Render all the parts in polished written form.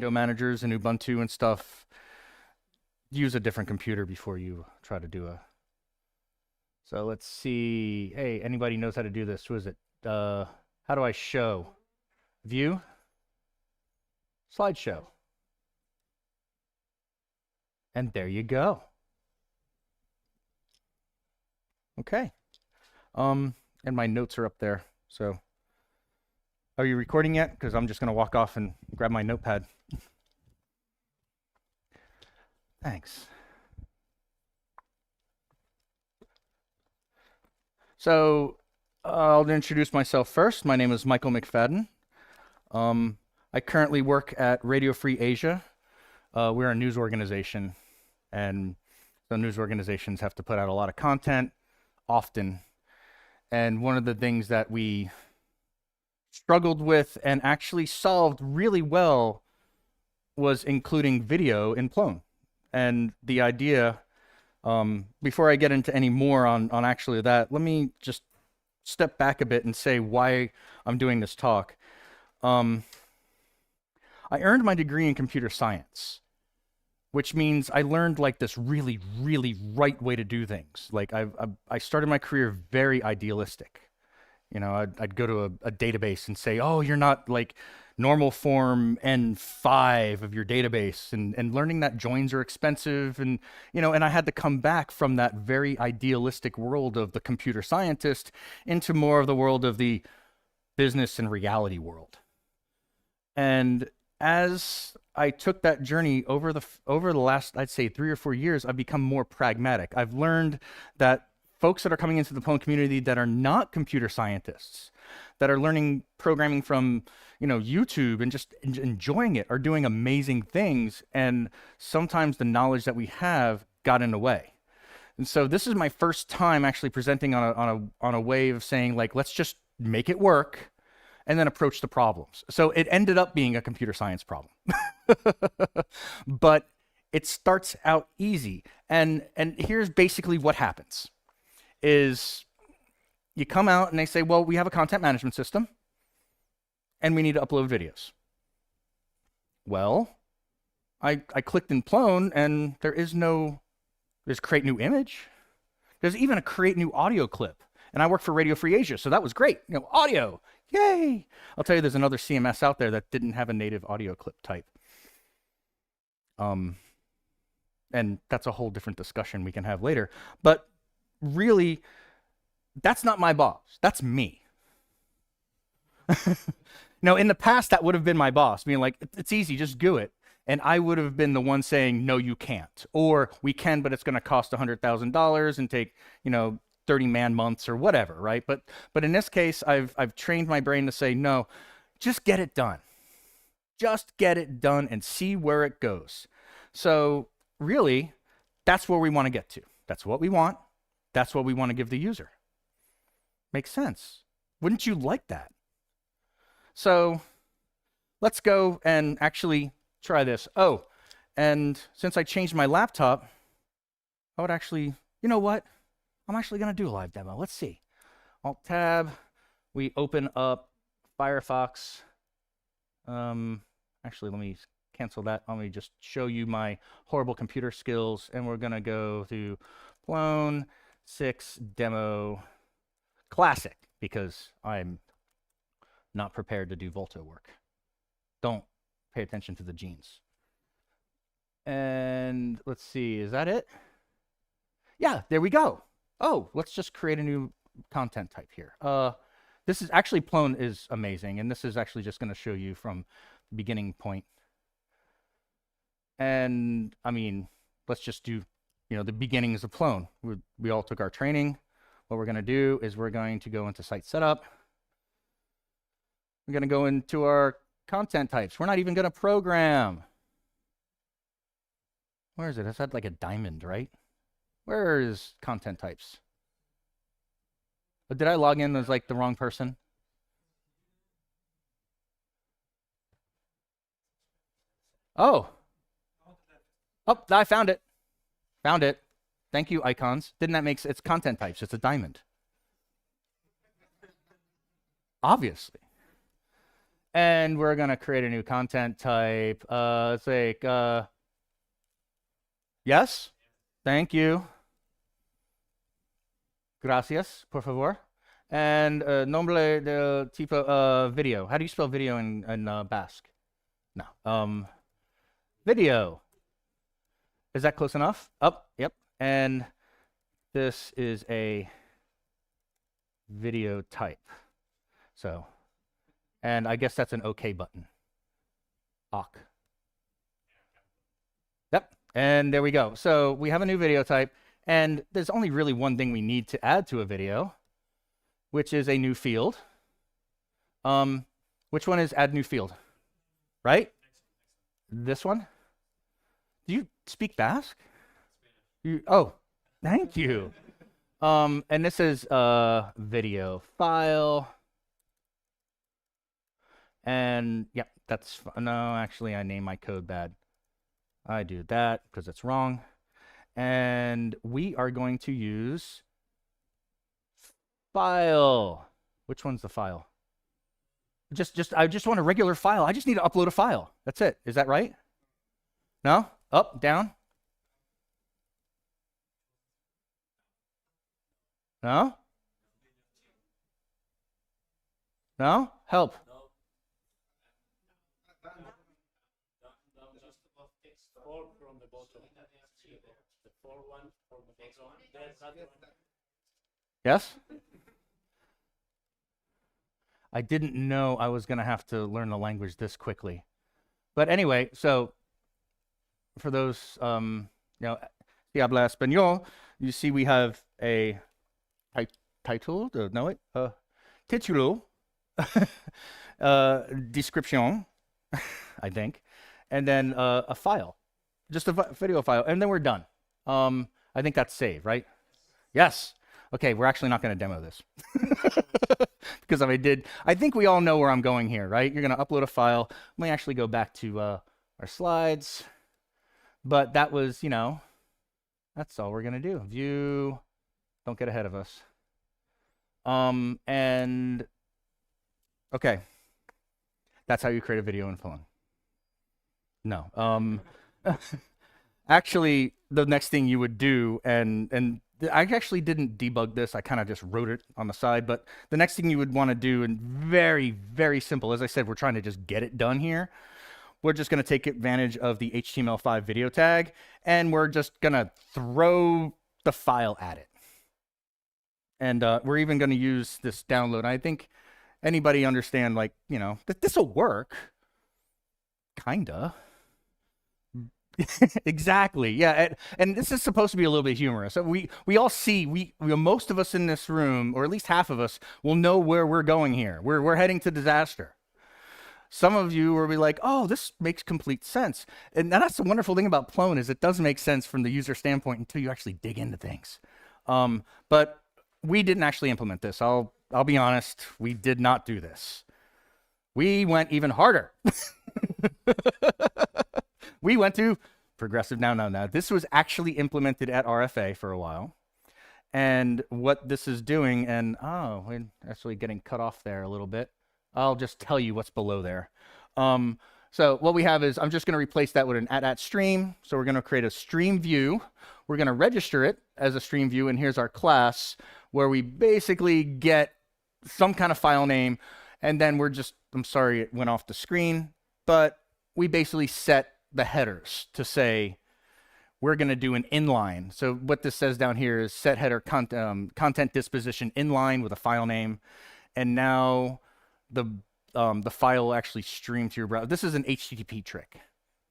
window managers and Ubuntu and stuff, use a different computer before you try to do a. So let's see. Hey, anybody knows how to do this? Who is it? How do I show? View? Slideshow. And there you go. Okay. And my notes are up there. So are you recording yet? Because I'm just going to walk off and grab my notepad. Thanks. So I'll introduce myself first. My name is Michael McFadden. I currently work at Radio Free Asia. We're a news organization, and so news organizations have to put out a lot of content often. And one of the things that we struggled with and actually solved really well was including video in Plone. And the idea, before I get into any more on actually that, let me just step back a bit and say why I'm doing this talk. I earned my degree in computer science, which means I learned like this really, really right way to do things. Like I started my career very idealistic. You know, I'd go to a database and say, oh, you're not like normal form N5 of your database, and learning that joins are expensive, and you know, and I had to come back from that very idealistic world of the computer scientist into more of the world of the business and reality world. And as I took that journey over the last, I'd say 3 or 4 years, I've become more pragmatic. I've learned that folks that are coming into the Plone community that are not computer scientists, that are learning programming from, you know, YouTube and just enjoying it, are doing amazing things. And sometimes the knowledge that we have got in the way. And so this is my first time actually presenting on a way of saying, like, let's just make it work and then approach the problems. So it ended up being a computer science problem. But it starts out easy. And here's basically what happens is you come out and they say, well, we have a content management system and we need to upload videos. Well, I clicked in Plone and there's create new image. There's even a create new audio clip. And I work for Radio Free Asia, so that was great. You know, audio, yay. I'll tell you, there's another CMS out there that didn't have a native audio clip type. And that's a whole different discussion we can have later. But really, that's not my boss. That's me. Now, in the past, that would have been my boss, being like, it's easy, just do it. And I would have been the one saying, no, you can't. Or we can, but it's going to cost $100,000 and take, you know, 30 man months or whatever, right? But in this case, I've trained my brain to say, no, just get it done. Just get it done and see where it goes. So really, that's where we want to get to. That's what we want. That's what we want to give the user. Makes sense. Wouldn't you like that? So let's go and actually try this. Oh, and since I changed my laptop, I would actually, you know what? I'm actually going to do a live demo. Let's see. Alt-Tab. We open up Firefox. Actually, let me cancel that. Let me just show you my horrible computer skills. And we're going to go to Plone 6 Demo Classic because I'm not prepared to do Volta work. Don't pay attention to the genes. And let's see. Is that it? Yeah, there we go. Oh, let's just create a new content type here. This is actually, Plone is amazing, and this is actually just going to show you from the beginning point. And I mean, let's just do, you know, the beginnings of Plone. We all took our training. What we're going to do is we're going to go into site setup. We're going to go into our content types. We're not even going to program. Where is it? It's had like a diamond, right? Where is content types? But did I log in as like the wrong person? Oh. Oh, I found it. Found it. Thank you, icons. Didn't that make sense? It's content types. It's a diamond. Obviously. And we're gonna create a new content type. Let's say, yes? Thank you. Gracias, por favor. And nombre del tipo video. How do you spell video in Basque? No. Video. Is that close enough? Up. Yep. And this is a video type. So, and I guess that's an OK button. OK. Yep. And there we go. So we have a new video type. And there's only really one thing we need to add to a video, which is a new field. Which one is add new field? Right? This one? Do you speak Basque? Oh, thank you. And this is a video file. And yeah, that's, no, actually I named my code bad. I do that because it's wrong. And we are going to use file. Which one's the file? I just want a regular file. I just need to upload a file. That's it. Is that right? No? Up, down? No? No? Help. Yes? I didn't know I was going to have to learn the language this quickly. But anyway, so for those, si habla español, you see we have a title, know it? Título, description, I think, and then a file, just a video file, and then we're done. I think that's saved, right? Yes. Okay, we're actually not going to demo this because if I did, I think we all know where I'm going here, right? You're going to upload a file. Let me actually go back to our slides. But that was, that's all we're going to do. View, don't get ahead of us. And okay, that's how you create a video in Plone. No. Actually, the next thing you would do, and I actually didn't debug this. I kind of just wrote it on the side. But the next thing you would want to do, and very, very simple, as I said, we're trying to just get it done here. We're just going to take advantage of the HTML5 video tag, and we're just going to throw the file at it. And we're even going to use this download. I think anybody understand, like, that this will work. Kinda. Exactly. Yeah. And this is supposed to be a little bit humorous. So we all see, most of us in this room, or at least half of us, will know where we're going here. We're heading to disaster. Some of you will be like, oh, this makes complete sense. And that's the wonderful thing about Plone is it does make sense from the user standpoint until you actually dig into things. But we didn't actually implement this. I'll be honest, we did not do this. We went even harder. We went to progressive now. This was actually implemented at RFA for a while. And what this is doing, and we're actually getting cut off there a little bit. I'll just tell you what's below there. So what we have is, I'm just going to replace that with an @ stream. So we're going to create a stream view. We're going to register it as a stream view. And here's our class where we basically get some kind of file name. And then we're just, I'm sorry, it went off the screen, but we basically set the headers to say we're going to do an inline. So what this says down here is set header content disposition inline with a file name. And now the file will actually stream to your browser. This is an HTTP trick.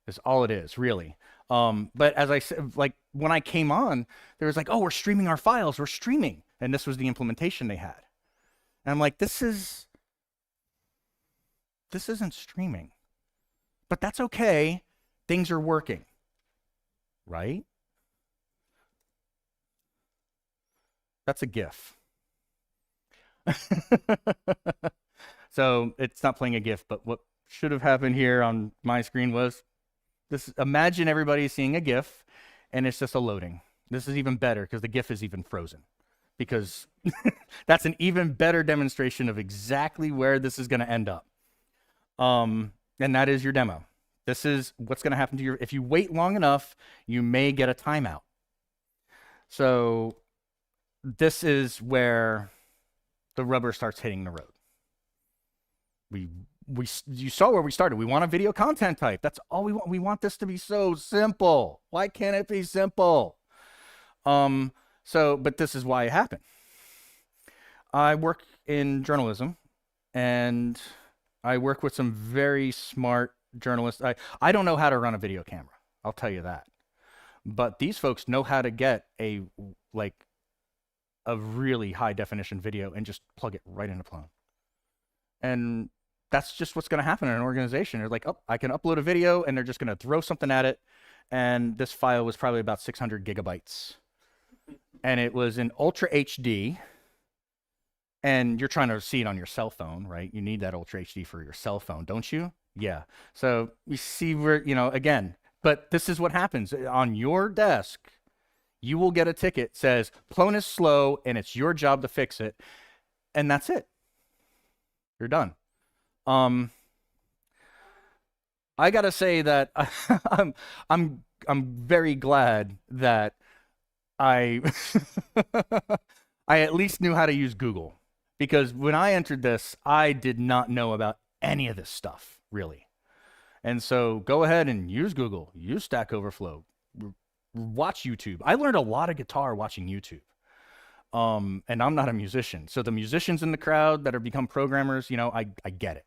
That's all it is, really. But as I said, like when I came on, there was like, oh, we're streaming our files. We're streaming. And this was the implementation they had. And I'm like, this isn't streaming. But that's okay. Things are working, right? That's a GIF. So it's not playing a GIF, but what should have happened here on my screen was this. Imagine everybody seeing a GIF and it's just a loading. This is even better because the GIF is even frozen, because that's an even better demonstration of exactly where this is going to end up. And that is your demo. This is what's going to happen to your, if you wait long enough, you may get a timeout. So this is where the rubber starts hitting the road. You saw where we started. We want a video content type. That's all we want. We want this to be so simple. Why can't it be simple? But this is why it happened. I work in journalism, and I work with some very smart journalists. I don't know how to run a video camera. I'll tell you that. But these folks know how to get a really high definition video and just plug it right into Plone. And that's just what's going to happen in an organization. They're like, oh, I can upload a video, and they're just going to throw something at it. And this file was probably about 600 gigabytes. And it was in Ultra HD. And you're trying to see it on your cell phone, right? You need that Ultra HD for your cell phone, don't you? Yeah. So you see where, again, but this is what happens. On your desk, you will get a ticket that says, Plone is slow, and it's your job to fix it. And that's it. You're done. I gotta say that I'm very glad that I I at least knew how to use Google, because when I entered this, I did not know about any of this stuff really. And so go ahead and use Google, use Stack Overflow, watch YouTube. I learned a lot of guitar watching YouTube. And I'm not a musician. So the musicians in the crowd that are become programmers, I get it.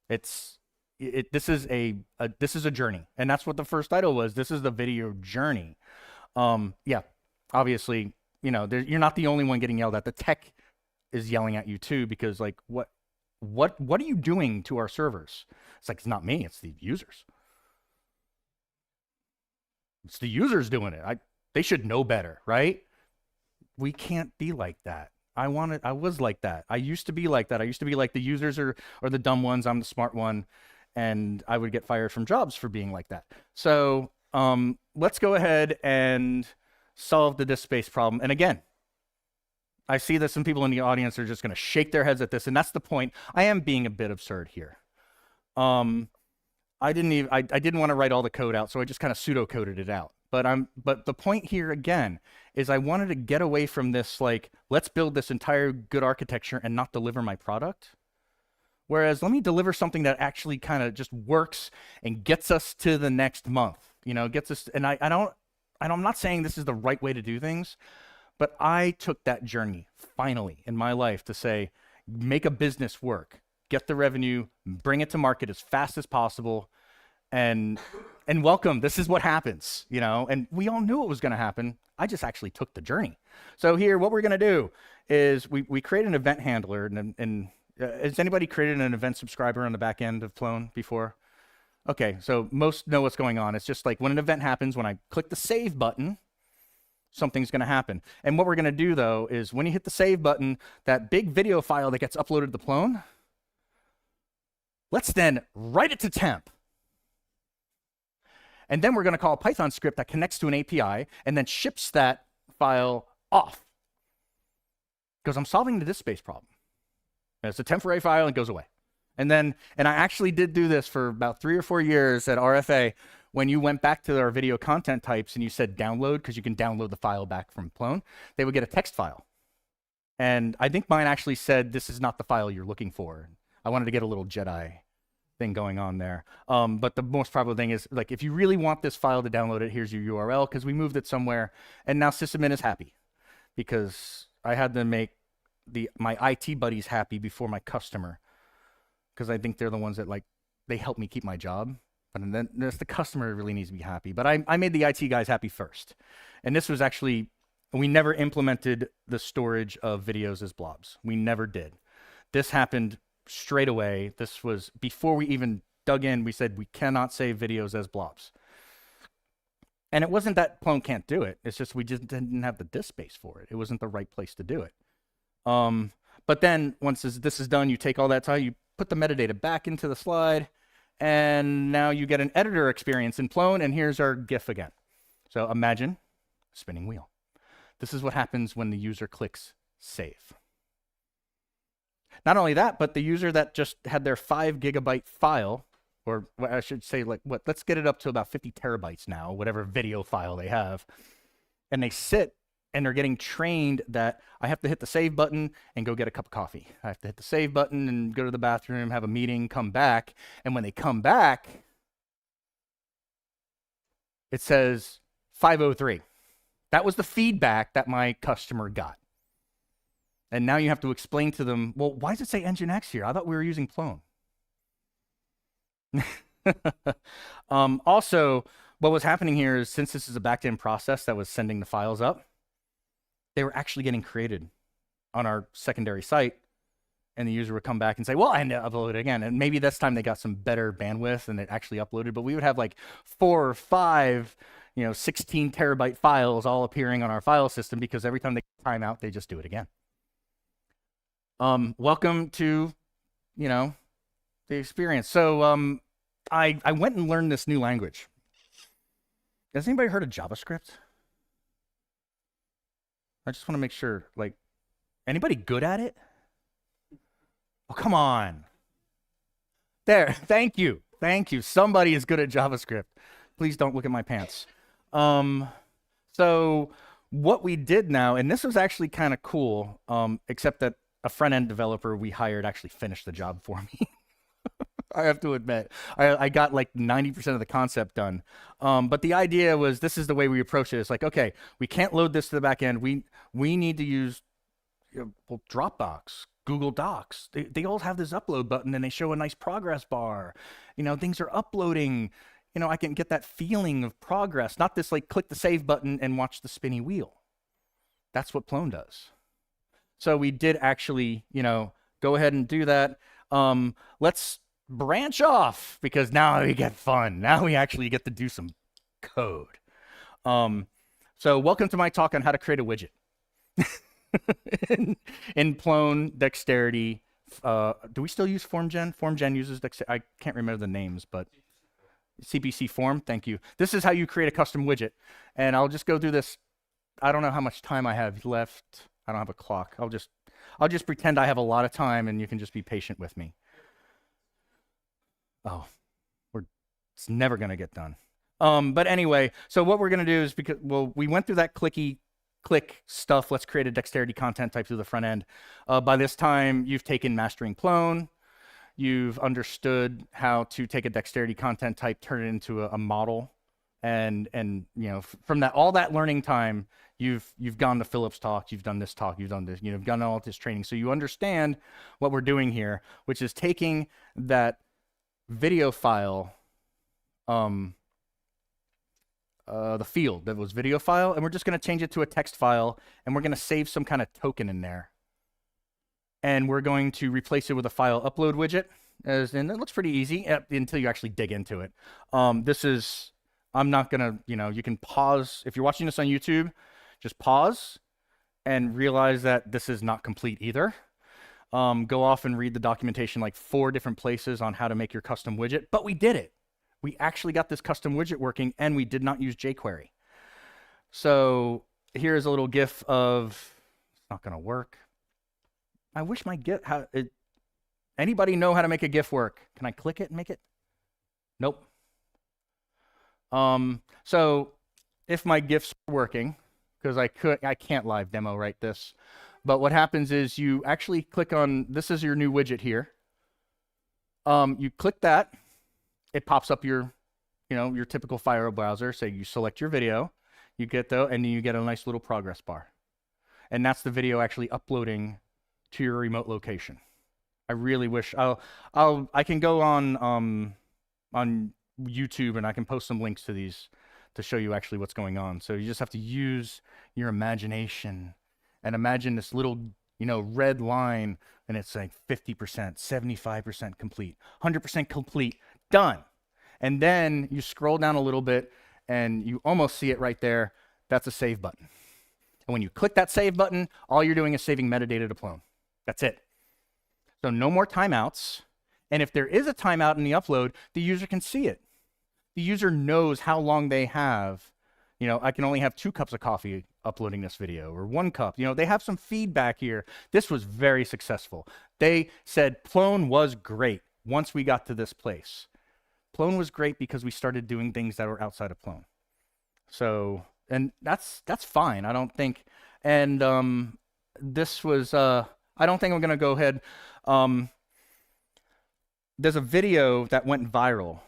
This is a journey. And that's what the first title was. This is the video journey. Yeah, obviously, you're not the only one getting yelled at. The tech is yelling at you too, because like, what are you doing to our servers? It's like, it's not me, it's the users. It's the users doing it. They should know better, right? We can't be like that. I was like that. I used to be like that. I used to be like, the users are the dumb ones, I'm the smart one, and I would get fired from jobs for being like that. So let's go ahead and solve the disk space problem. And again, I see that some people in the audience are just going to shake their heads at this, and that's the point. I am being a bit absurd here. I didn't want to write all the code out, so I just kind of pseudo-coded it out. But the point here again is I wanted to get away from this, like, let's build this entire good architecture and not deliver my product. Whereas let me deliver something that actually kind of just works and gets us to the next month, gets us. And I'm not saying this is the right way to do things, but I took that journey finally in my life to say, make a business work, get the revenue, bring it to market as fast as possible, and welcome. This is what happens, and we all knew it was going to happen. I just actually took the journey. So here, what we're going to do is we create an event handler, and has anybody created an event subscriber on the back end of Plone before? Okay, so most know what's going on. It's just like when an event happens, when I click the save button, something's going to happen. And what we're going to do, though, is when you hit the save button, that big video file that gets uploaded to Plone, let's then write it to temp. And then we're going to call a Python script that connects to an API and then ships that file off. Because I'm solving the disk space problem. And it's a temporary file and it goes away. And I actually did do this for about 3 or 4 years at RFA. When you went back to our video content types and you said download, because you can download the file back from Plone, they would get a text file. And I think mine actually said, this is not the file you're looking for. I wanted to get a little Jedi thing going on there. But the most probable thing is, like, if you really want this file to download it, here's your URL, because we moved it somewhere. And now sysadmin is happy, because I had to make my IT buddies happy before my customer, because I think they're the ones that, like, they help me keep my job. But then there's the customer really needs to be happy. But I made the IT guys happy first. And this was actually, we never implemented the storage of videos as blobs. We never did. This happened straight away. This was before we even dug in. We said we cannot save videos as blobs. And it wasn't that Plone can't do it. It's just we just didn't have the disk space for it. It wasn't the right place to do it. But then once this is done, you take all that time, you put the metadata back into the slide, and now you get an editor experience in Plone, and here's our GIF again. So imagine a spinning wheel. This is what happens when the user clicks save. Not only that, but the user that just had their 5 GB file, or I should say, like, let's get it up to about 50 terabytes now, whatever video file they have. And they sit and they're getting trained that I have to hit the save button and go get a cup of coffee. I have to hit the save button and go to the bathroom, have a meeting, come back. And when they come back, it says 5:03. That was the feedback that my customer got. And now you have to explain to them, well, why does it say Nginx here? I thought we were using Plone. Also, what was happening here is, since this is a back-end process that was sending the files up, they were actually getting created on our secondary site, and the user would come back and say, well, I had to upload it again. And maybe this time they got some better bandwidth and it actually uploaded, but we would have like 4 or 5, 16 terabyte files all appearing on our file system, because every time they time out, they just do it again. Welcome to, the experience. So I went and learned this new language. Has anybody heard of JavaScript? I just want to make sure, like, anybody good at it? Oh, come on. There, thank you. Thank you. Somebody is good at JavaScript. Please don't look at my pants. So what we did now, and this was actually kind of cool, except that a front-end developer we hired actually finished the job for me. I have to admit, I got like 90% of the concept done. But the idea was, this is the way we approach it. It's like, okay, we can't load this to the back end. We need to use Dropbox, Google Docs. They all have this upload button and they show a nice progress bar. Things are uploading. I can get that feeling of progress, not this like click the save button and watch the spinny wheel. That's what Plone does. So we did actually, go ahead and do that. Let's branch off, because now we get fun. Now we actually get to do some code. So welcome to my talk on how to create a widget. in Plone Dexterity. Do we still use FormGen? FormGen uses Dexterity. I can't remember the names, but CPC Form, thank you. This is how you create a custom widget. And I'll just go through this. I don't know how much time I have left. I don't have a clock. I'll just pretend I have a lot of time, and you can just be patient with me. Oh, it's never going to get done. But anyway, so what we're going to do is, because, well, we went through that click stuff. Let's create a dexterity content type through the front end. By this time, you've taken mastering Plone. You've understood how to take a dexterity content type, turn it into a model. And from all that learning time, you've gone to Philip's talk, you've done this talk, you've done this, you've done all this training. So you understand what we're doing here, which is taking that video file, the field that was video file, and we're just going to change it to a text file, and we're going to save some kind of token in there. And we're going to replace it with a file upload widget, and it looks pretty easy until you actually dig into it. I'm not going to, you can pause. If you're watching this on YouTube, just pause and realize that this is not complete either. Go off and read the documentation like 4 different places on how to make your custom widget, but we did it. We actually got this custom widget working, and we did not use jQuery. So here's a little GIF of, it's not going to work. I wish my GIF, anybody know how to make a GIF work? Can I click it and make it? Nope. So if my GIFs are working, because I can't live demo this, but what happens is you actually click on, this is your new widget here. You click that, it pops up your typical Fire browser. So you select your video, you get and then you get a nice little progress bar. And that's the video actually uploading to your remote location. I really wish I can go on YouTube, and I can post some links to these to show you actually what's going on. So you just have to use your imagination and imagine this little, red line, and it's like 50%, 75% complete, 100% complete, done. And then you scroll down a little bit and you almost see it right there. That's a save button. And when you click that save button, all you're doing is saving metadata to Plone. That's it. So no more timeouts. And if there is a timeout in the upload, the user can see it. The user knows how long they have. I can only have 2 cups of coffee uploading this video, or 1 cup. You know, they have some feedback here. This was very successful. They said Plone was great once we got to this place. Plone was great because we started doing things that were outside of Plone. So, and that's fine. I don't think, and this was, I don't think I'm gonna go ahead. There's a video that went viral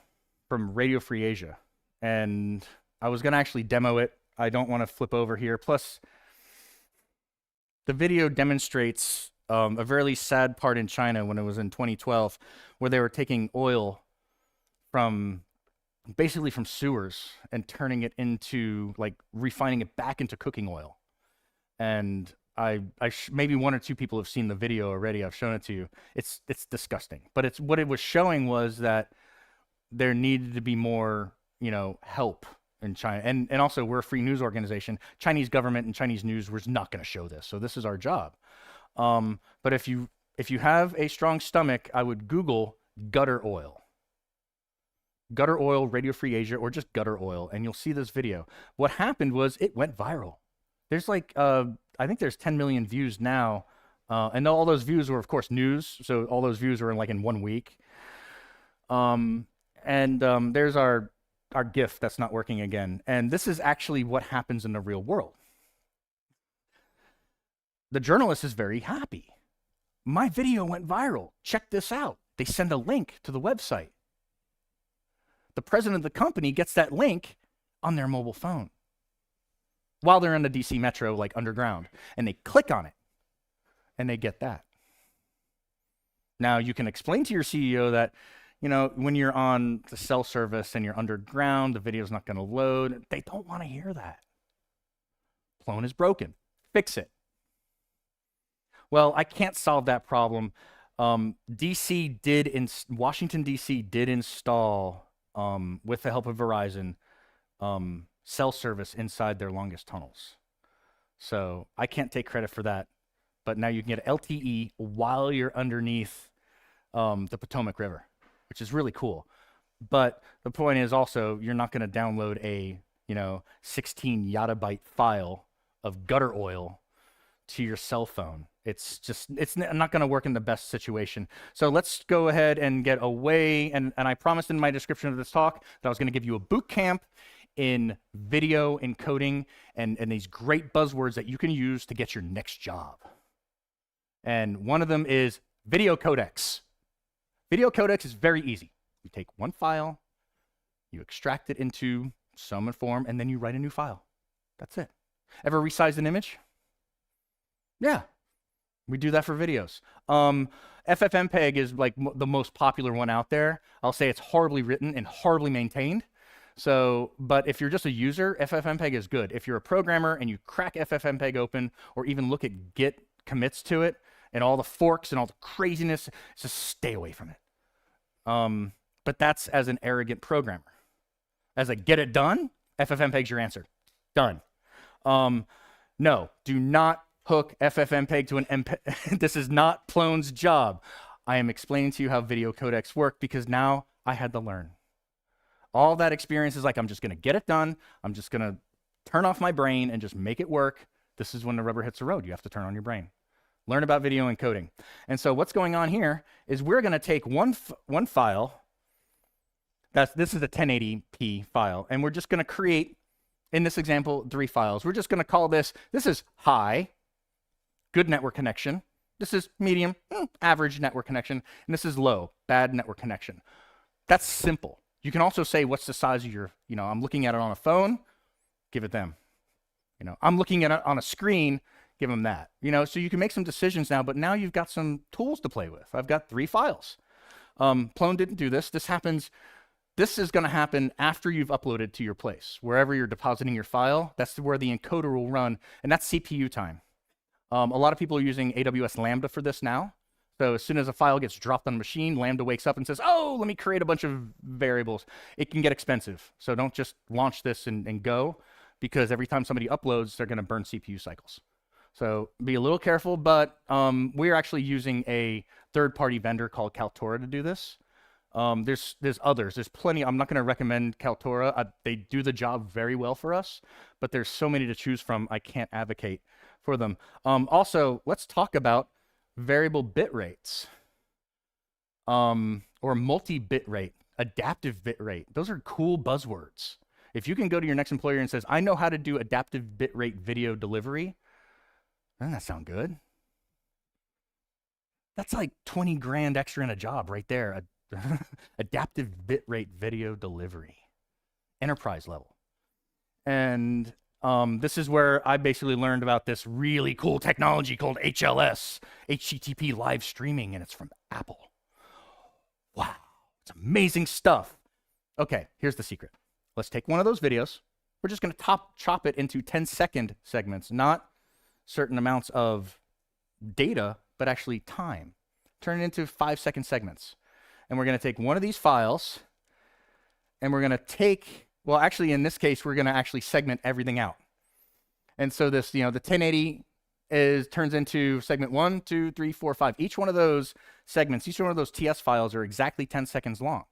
from Radio Free Asia, and I was gonna actually demo it. I don't want to flip over here. Plus, the video demonstrates a very sad part in China when it was in 2012, where they were taking oil from basically from sewers and turning it into, like, refining it back into cooking oil. And maybe 1 or 2 people have seen the video already. I've shown it to you. It's disgusting. But it's what it was showing was that there needed to be more, you know, help in China. And also, we're a free news organization. Chinese government and Chinese news was not going to show this. So this is our job. But if you have a strong stomach, I would Google gutter oil. Gutter oil, Radio Free Asia, or just gutter oil, and you'll see this video. What happened was it went viral. There's like, I think there's 10 million views now, and all those views were, of course, news. So all those views were in 1 week. There's our GIF that's not working again. And this is actually what happens in the real world. The journalist is very happy. My video went viral. Check this out. They send a link to the website. The president of the company gets that link on their mobile phone while they're in the DC Metro, like underground, and they click on it and they get that. Now, you can explain to your CEO that, you know, when you're on the cell service and you're underground, the video's not going to load. They don't want to hear that. Plone is broken. Fix it. Well, I can't solve that problem. Washington, D.C. did install, with the help of Verizon, cell service inside their longest tunnels. So I can't take credit for that. But now you can get LTE while you're underneath the Potomac River, which is really cool. But the point is also, you're not going to download a 16 yottabyte file of gutter oil to your cell phone. It's not going to work in the best situation. So let's go ahead and get away. And I promised in my description of this talk that I was going to give you a boot camp in video encoding and these great buzzwords that you can use to get your next job. And one of them is video codecs. Video codecs is very easy. You take one file, you extract it into some form, and then you write a new file. That's it. Ever resized an image? Yeah. We do that for videos. FFmpeg is like the most popular one out there. I'll say it's horribly written and horribly maintained. So, but if you're just a user, FFmpeg is good. If you're a programmer and you crack FFmpeg open, or even look at Git commits to it and all the forks and all the craziness, just stay away from it. But that's as an arrogant programmer. As a get it done, FFmpeg's your answer. Done. No, do not hook FFmpeg to an MPEG. This is not Plone's job. I am explaining to you how video codecs work because now I had to learn. All that experience is like, I'm just going to get it done. I'm just going to turn off my brain and just make it work. This is when the rubber hits the road. You have to turn on your brain. Learn about video encoding. And so what's going on here is we're going to take one file. This is a 1080p file. And we're just going to create, in this example, 3 files. We're just going to call this is high, good network connection. This is medium, average network connection. And this is low, bad network connection. That's simple. You can also say, what's the size of your, I'm looking at it on a phone, give it them. I'm looking at it on a screen, give them that. So you can make some decisions now, but now you've got some tools to play with. I've got 3 files. Plone didn't do this. This is going to happen after you've uploaded to your place. Wherever you're depositing your file, that's where the encoder will run, and that's CPU time. A lot of people are using AWS Lambda for this now. So as soon as a file gets dropped on a machine, Lambda wakes up and says, oh, let me create a bunch of variables. It can get expensive. So don't just launch this and go, because every time somebody uploads, they're going to burn CPU cycles. So be a little careful, but we're actually using a third-party vendor called Kaltura to do this. There's others. There's plenty. I'm not going to recommend Kaltura. They do the job very well for us, but there's so many to choose from. I can't advocate for them. Also, let's talk about variable bit rates, or multi-bit rate, adaptive bit rate. Those are cool buzzwords. If you can go to your next employer and says, "I know how to do adaptive bitrate video delivery," doesn't that sound good? That's like 20 grand extra in a job right there. Adaptive bitrate video delivery, enterprise level. And this is where I basically learned about this really cool technology called HLS, HTTP live streaming, and it's from Apple. Wow, it's amazing stuff. Okay, here's the secret. Let's take one of those videos. We're just going to chop it into 10-second segments, not certain amounts of data, but actually time. Turn it into 5-second segments. And we're going to take one of these files, and we're going to take, well, actually, in this case, we're going to actually segment everything out. And so this, the 1080 turns into segment 1, 2, 3, 4, 5. Each one of those segments, each one of those TS files are exactly 10 seconds long.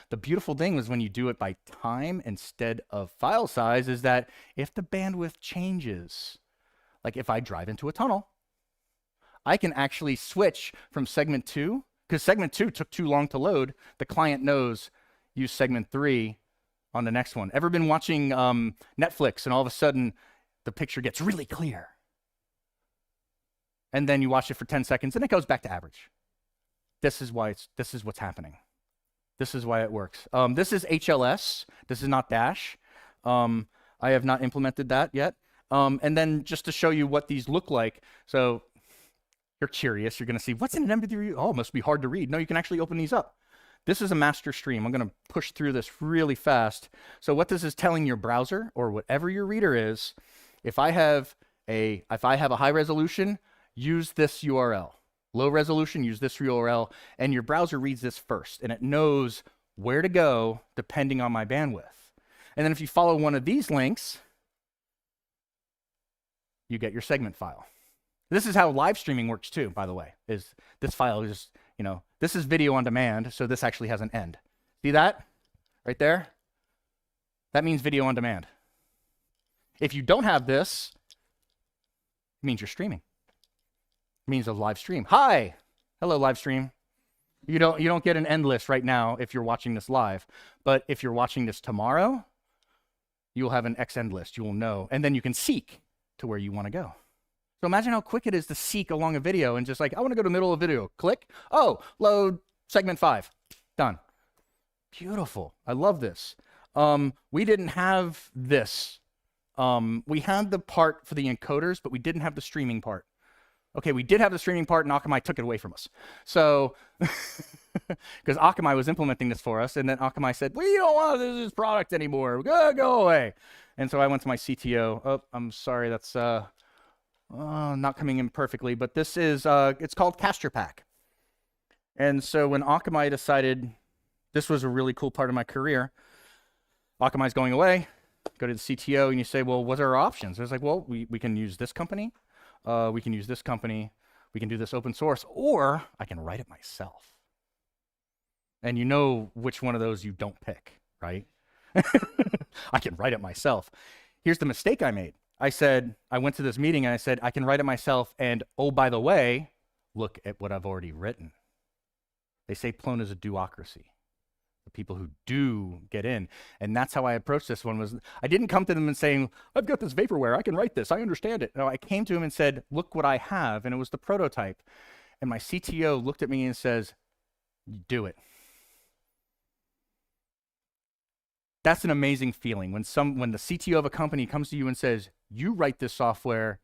The beautiful thing was when you do it by time instead of file size is that if the bandwidth changes, like if I drive into a tunnel, I can actually switch from segment 2, because segment 2 took too long to load. The client knows use segment 3 on the next one. Ever been watching Netflix and all of a sudden the picture gets really clear? And then you watch it for 10 seconds and it goes back to average. This is what's happening. This is why it works. This is HLS. This is not Dash. I have not implemented that yet. And then just to show you what these look like. So you're curious. You're going to see, what's in an MP3? Oh, it must be hard to read. No, you can actually open these up. This is a master stream. I'm going to push through this really fast. So what this is telling your browser or whatever your reader is, if I have a high resolution, use this URL. Low resolution, use this URL, and your browser reads this first, and it knows where to go depending on my bandwidth. And then if you follow one of these links, you get your segment file. This is how live streaming works too, by the way, is this file is, this is video on demand, so this actually has an end. See that right there? That means video on demand. If you don't have this, it means you're streaming. It means a live stream. Hi, hello live stream. You don't get an end list right now if you're watching this live, but if you're watching this tomorrow, you'll have an X end list. You will know, and then you can seek to where you want to go. So imagine how quick it is to seek along a video and just like, I want to go to the middle of a video. Click. Oh, load segment 5. Done. Beautiful. I love this. We didn't have this. We had the part for the encoders, but we didn't have the streaming part. Okay, we did have the streaming part, and Akamai took it away from us. So, because Akamai was implementing this for us, and then Akamai said, we don't want this product anymore. Go away. And so I went to my CTO. Oh, I'm sorry, that's not coming in perfectly, but this is, it's called Castor Pack. And so when Akamai decided this was a really cool part of my career, Akamai's going away, go to the CTO, and you say, well, what are our options? I was like, well, we can use this company. We can use this company, we can do this open source, or I can write it myself. And you know which one of those you don't pick, right? I can write it myself. Here's the mistake I made. I went to this meeting and I said, I can write it myself, and oh, by the way, look at what I've already written. They say Plone is a duocracy. The people who do get in. And that's how I approached this one. I didn't come to them and saying, I've got this vaporware, I can write this, I understand it. No, I came to him and said, look what I have, and it was the prototype. And my CTO looked at me and says, do it. That's an amazing feeling when the CTO of a company comes to you and says, you write this software,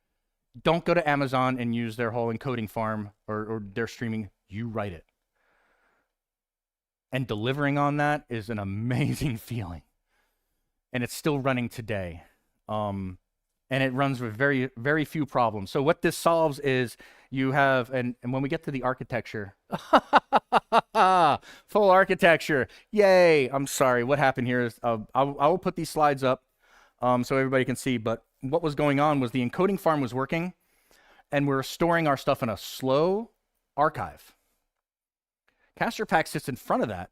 don't go to Amazon and use their whole encoding farm or their streaming, you write it. And delivering on that is an amazing feeling. And it's still running today. And it runs with very, very few problems. So what this solves is you have, and when we get to the architecture, full architecture, yay. I'm sorry, what happened here is, I will put these slides up so everybody can see, but what was going on was the encoding farm was working, and we're storing our stuff in a slow archive. Castor Pack sits in front of that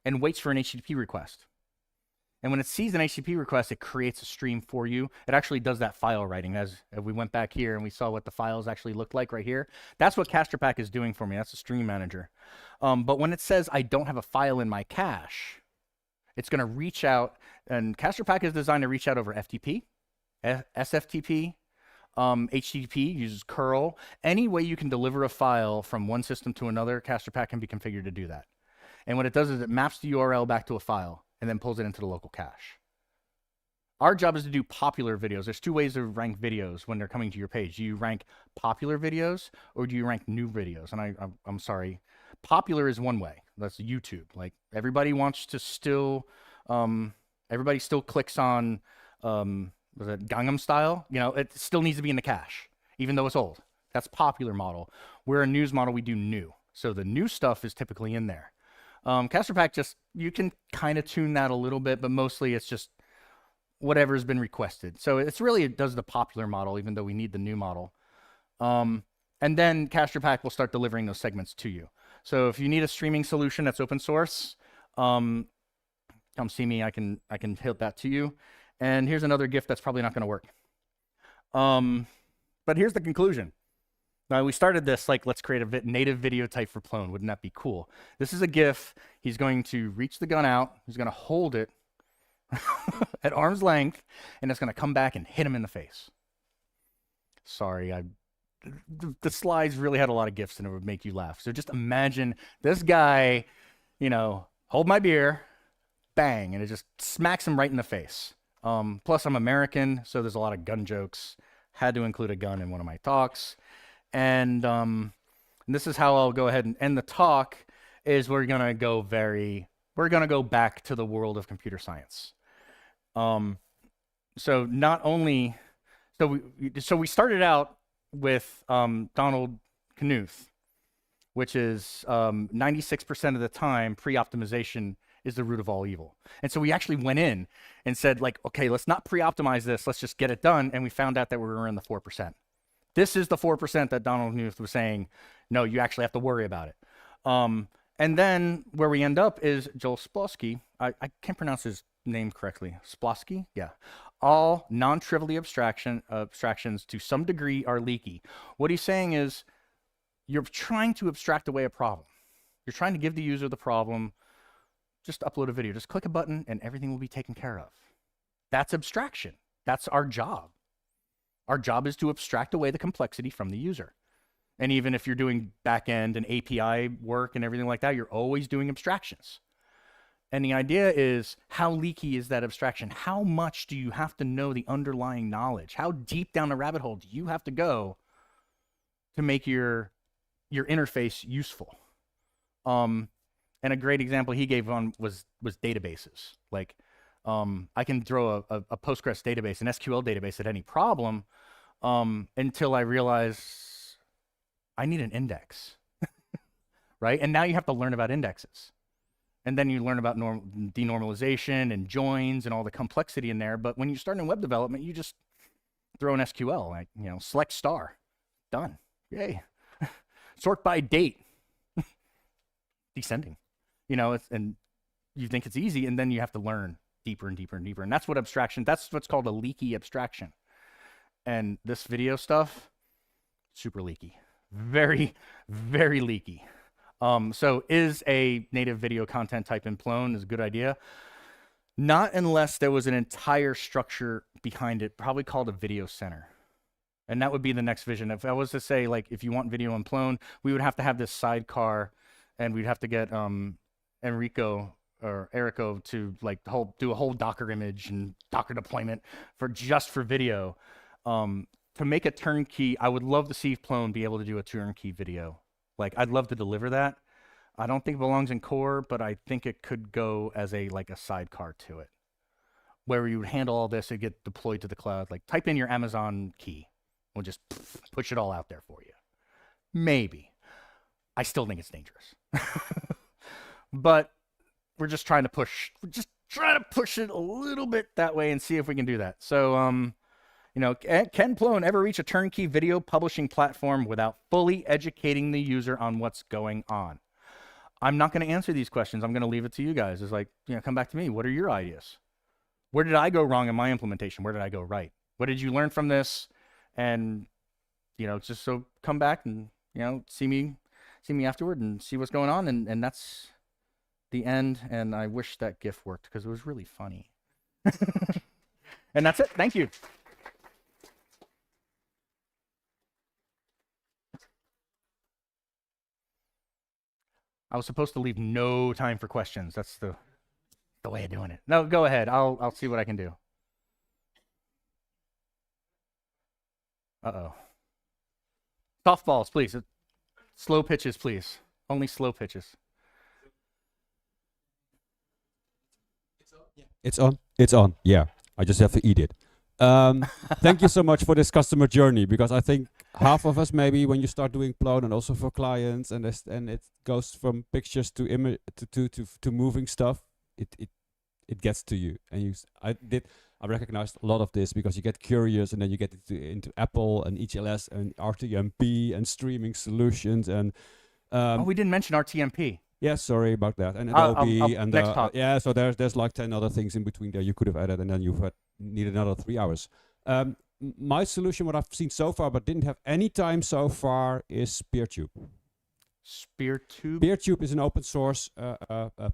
and waits for an HTTP request. And when it sees an HTTP request, it creates a stream for you. It actually does that file writing. As we went back here and we saw what the files actually looked like right here, that's what CasterPack is doing for me. That's the stream manager. But when it says I don't have a file in my cache, it's going to reach out, and CasterPack is designed to reach out over FTP, SFTP, HTTP, uses curl. Any way you can deliver a file from one system to another, CasterPack can be configured to do that. And what it does is it maps the URL back to a file and then pulls it into the local cache. Our job is to do popular videos. There's two ways to rank videos when they're coming to your page. Do you rank popular videos or do you rank new videos? And I'm sorry, popular is one way. That's YouTube. Like everybody wants to still, everybody still clicks on, was it Gangnam Style? You know, it still needs to be in the cache, even though it's old. That's popular model. We're a news model, we do new. So the new stuff is typically in there. CasterPack just, you can kind of tune that a little bit, but mostly it's just whatever's been requested. So it's really, it does the popular model, even though we need the new model. And then CasterPack will start delivering those segments to you. So if you need a streaming solution that's open source, come see me, I can hit that to you. And here's another GIF that's probably not gonna work. But here's the conclusion. Now, we started this like, let's create a native video type for Plone. Wouldn't that be cool? This is a GIF. He's going to reach the gun out. He's going to hold it at arm's length, and it's going to come back and hit him in the face. Sorry, the slides really had a lot of GIFs, and it would make you laugh. So just imagine this guy, you know, hold my beer, bang, and it just smacks him right in the face. Plus, I'm American, so there's a lot of gun jokes. Had to include a gun in one of my talks. And this is how I'll go ahead and end the talk, is we're going to go back to the world of computer science. So not only, so we started out with Donald Knuth, which is 96% of the time pre-optimization is the root of all evil. And so we actually went in and said, like, okay, let's not pre-optimize this, let's just get it done. And we found out that we were in the 4%. This is the 4% that Donald Knuth was saying, no, you actually have to worry about it. And then where we end up is Joel Spolsky. I can't pronounce his name correctly. Spolsky? Yeah. All non-trivial abstractions to some degree are leaky. What he's saying is you're trying to abstract away a problem. You're trying to give the user the problem. Just upload a video. Just click a button and everything will be taken care of. That's abstraction. That's our job. Our job is to abstract away the complexity from the user. And even if you're doing back-end and API work and everything like that, you're always doing abstractions. And the idea is, how leaky is that abstraction? How much do you have to know the underlying knowledge? How deep down the rabbit hole do you have to go to make your interface useful? And a great example he gave on was databases. Like, I can throw a Postgres database, an SQL database at any problem until I realize I need an index, right? And now you have to learn about indexes. And then you learn about denormalization and joins and all the complexity in there. But when you start in web development, you just throw an SQL, like, you know, select star, done, yay. Sort by date, descending, you know, and you think it's easy, and then you have to learn deeper and deeper and deeper. And that's what abstraction, that's what's called a leaky abstraction. And this video stuff, super leaky, very, very leaky. So is a native video content type in Plone is a good idea? Not unless there was an entire structure behind it, probably called a video center. And that would be the next vision. If I was to say, like, if you want video in Plone, we would have to have this sidecar, and we'd have to get Enrico or Erico to like do a whole Docker image and Docker deployment just for video. To make a turnkey, I would love to see Plone be able to do a turnkey video. Like, I'd love to deliver that. I don't think it belongs in core, but I think it could go as a sidecar to it, where you would handle all this and get deployed to the cloud. Like, type in your Amazon key. We'll just push it all out there for you. Maybe. I still think it's dangerous. But we're just trying to push it a little bit that way and see if we can do that. So, you know, can Plone ever reach a turnkey video publishing platform without fully educating the user on what's going on? I'm not going to answer these questions. I'm going to leave it to you guys. It's like, come back to me. What are your ideas? Where did I go wrong in my implementation? Where did I go right? What did you learn from this? And, just so come back and, see me afterward and see what's going on. And that's the end. And I wish that GIF worked because it was really funny. And that's it. Thank you. I was supposed to leave no time for questions. That's the way of doing it. No, go ahead. I'll see what I can do. Uh-oh. Softballs, please. Slow pitches, please. Only slow pitches. It's on. It's on. Yeah. I just have to eat it. Thank you so much for this customer journey, because I think half of us, maybe when you start doing Plone, and also for clients, and it goes from pictures to image to moving stuff, it gets to you. And I recognized a lot of this because you get curious, and then you get into Apple and HLS and RTMP and streaming solutions and we didn't mention RTMP. Yeah, sorry about that. And Adobe and next talk. yeah, so there's like 10 other things in between there you could have added, and then you've needed another 3 hours. My solution, what I've seen so far but didn't have any time so far, is PeerTube. PeerTube? PeerTube is an open source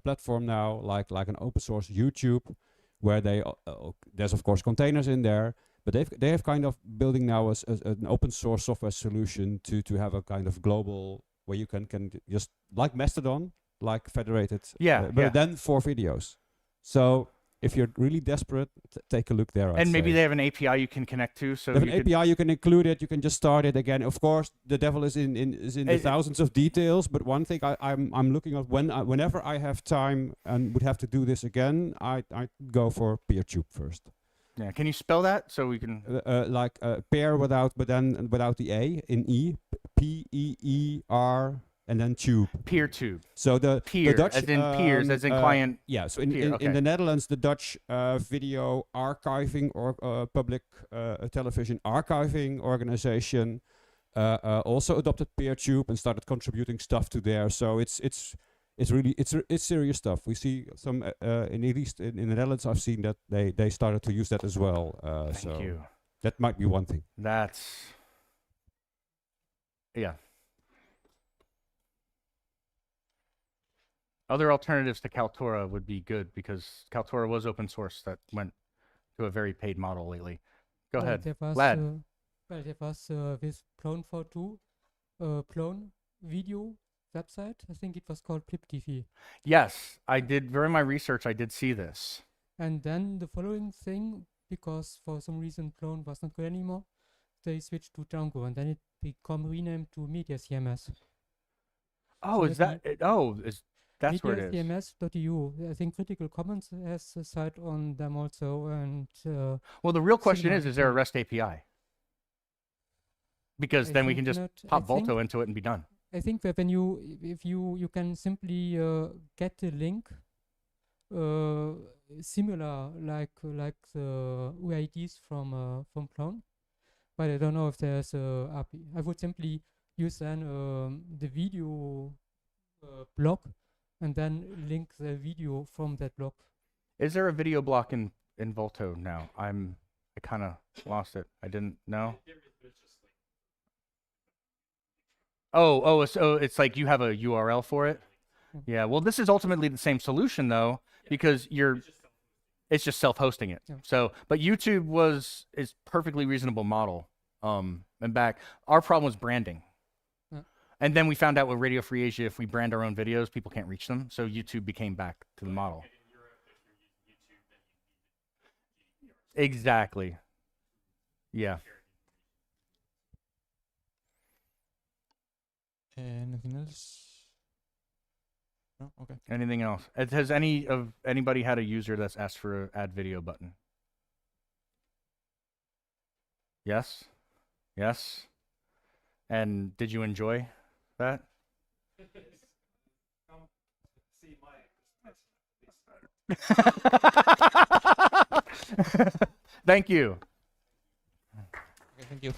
platform now, like an open source YouTube, where there's of course containers in there, but they have kind of building now as an open source software solution to have a kind of global, where you can just, like Mastodon, like federated, but then for videos. So if you're really desperate, take a look there. And maybe they have an API you can connect to. So they have an API, you can include it. You can just start it again. Of course, the devil is in the thousands of details. But one thing I'm looking at, whenever I have time and would have to do this again, I go for PeerTube first. Yeah, can you spell that so we can like pair without the A, in E, PEER, and then tube. PeerTube. So the Dutch, as in peers, as in client. Yeah. So in the Netherlands, the Dutch video archiving or public television archiving organization also adopted PeerTube and started contributing stuff to there. So it's really serious stuff. We see some at least in the Netherlands, I've seen that they started to use that as well. Thank you. That might be one thing. Yeah. Other alternatives to Kaltura would be good, because Kaltura was open source that went to a very paid model lately. Go ahead, Lad. Well, there was with Plone 4.2, Plone video website. I think it was called Plip TV. Yes, I did. During my research, I did see this. And then the following thing, because for some reason Plone was not good anymore, they switched to Django, and then it became renamed to Media CMS. Oh, so that's where it is. MediaCMS.eu. I think Critical Commons has a site on them also, and well, the real question is there a REST API? Because then we can just pop Volto into it and be done. I think that if you can simply get the link similar like the UIDs from Plone, but I don't know if there's a API. I would simply use then the video block and then link the video from that block. Is there a video block in Volto now? I kind of lost it. I didn't know. So it's like you have a URL for it? Yeah, well, this is ultimately the same solution, though, because it's just self-hosting it. Yeah. So, but YouTube is perfectly reasonable model. And back, our problem was branding. Yeah. And then we found out with Radio Free Asia, if we brand our own videos, people can't reach them. So YouTube became back to the model. Exactly. Yeah. Anything else? No? Okay. Anything else? Has anybody had a user that's asked for an add video button? Yes? Yes? And did you enjoy that? Thank you. Okay, thank you.